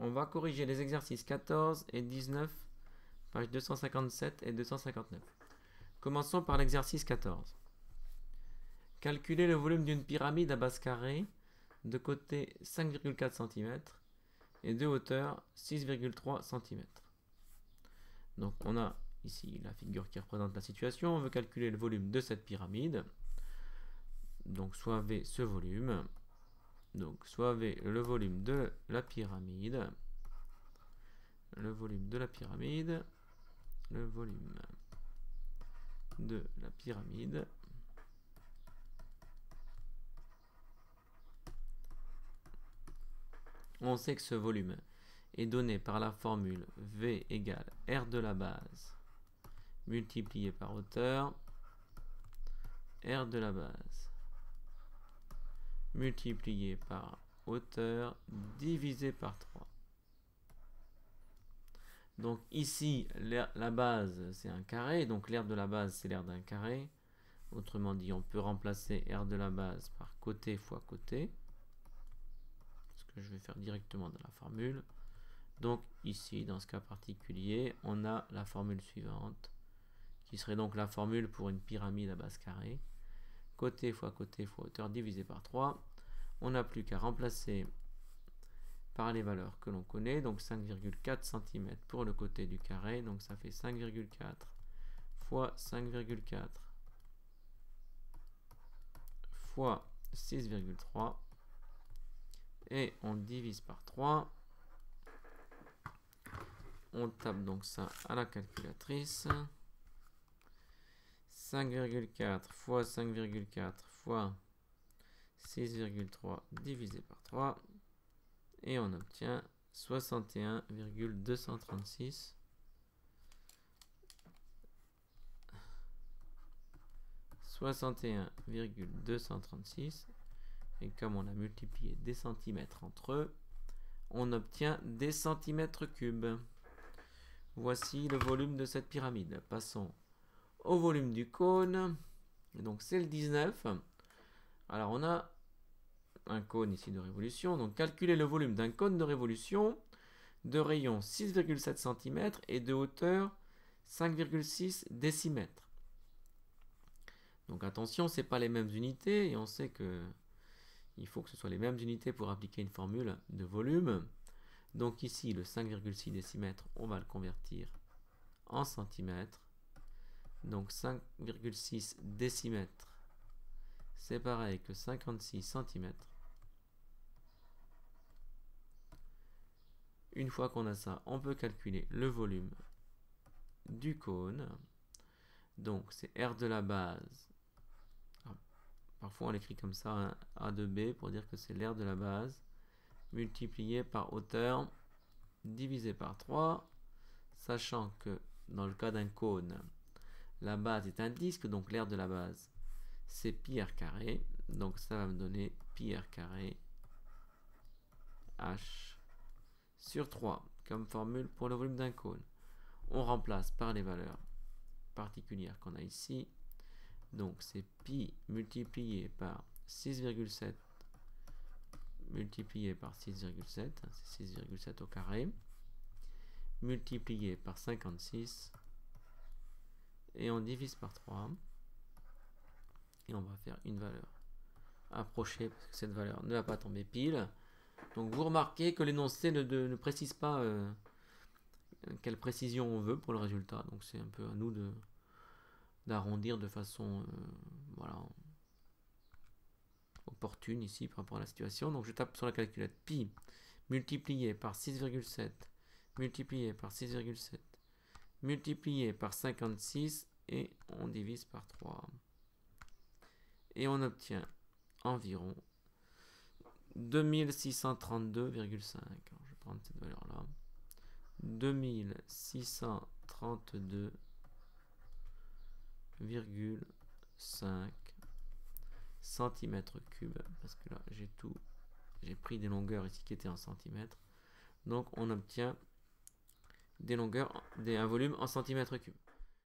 On va corriger les exercices 14 et 19, pages 257 et 259. Commençons par l'exercice 14. Calculer le volume d'une pyramide à base carrée, de côté 5,4 cm et de hauteur 6,3 cm. Donc on a ici la figure qui représente la situation. On veut calculer le volume de cette pyramide. Donc soit V ce volume. Donc soit V le volume de la pyramide. Le volume de la pyramide. Le volume de la pyramide. On sait que ce volume est donné par la formule V égale R de la base multiplié par hauteur, R de la base multiplié par hauteur divisé par 3. Donc ici, la base c'est un carré, donc l'aire de la base c'est l'aire d'un carré. Autrement dit, on peut remplacer R de la base par côté fois côté. Ce que je vais faire directement dans la formule. Donc ici, dans ce cas particulier, on a la formule suivante, qui serait donc la formule pour une pyramide à base carrée. Côté fois hauteur divisé par 3. On n'a plus qu'à remplacer par les valeurs que l'on connaît. Donc 5,4 cm pour le côté du carré. Donc ça fait 5,4 fois 5,4 fois 6,3. Et on divise par 3. On tape donc ça à la calculatrice. 5,4 fois 5,4 fois 6,3 divisé par 3. Et on obtient 61,236. 61,236. Et comme on a multiplié des centimètres entre eux, on obtient des centimètres cubes. Voici le volume de cette pyramide. Passons au volume du cône. Donc c'est le 19. Alors on a un cône ici de révolution. Donc calculer le volume d'un cône de révolution de rayon 6,7 cm et de hauteur 5,6 décimètres. Donc attention, ce n'est pas les mêmes unités et on sait que il faut que ce soit les mêmes unités pour appliquer une formule de volume. Donc ici, le 5,6 décimètres, on va le convertir en centimètres. Donc 5,6 décimètres, c'est pareil que 56 centimètres. Une fois qu'on a ça, on peut calculer le volume du cône. Donc c'est R de la base. Parfois on l'écrit comme ça, hein, A de B, pour dire que c'est l'aire de la base, multiplié par hauteur, divisé par 3, sachant que dans le cas d'un cône, la base est un disque, donc l'aire de la base, c'est pi r carré, donc ça va me donner pi r carré h sur 3, comme formule pour le volume d'un cône. On remplace par les valeurs particulières qu'on a ici. Donc c'est pi multiplié par 6,7 multiplié par 6,7, c'est 6,7 au carré, multiplié par 56, et on divise par 3, et on va faire une valeur approchée, parce que cette valeur ne va pas tomber pile. Donc vous remarquez que l'énoncé ne précise pas quelle précision on veut pour le résultat, donc c'est un peu à nous d'arrondir de façon voilà, opportune ici par rapport à la situation. Donc je tape sur la calculette pi multiplié par 6,7 multiplié par 6,7 multiplié par 56 et on divise par 3 et on obtient environ 2632,5. Je vais prendre cette valeur là, 2632,5 centimètres cubes, parce que là j'ai pris des longueurs ici qui étaient en centimètres, donc on obtient des longueurs, un volume en centimètres cubes.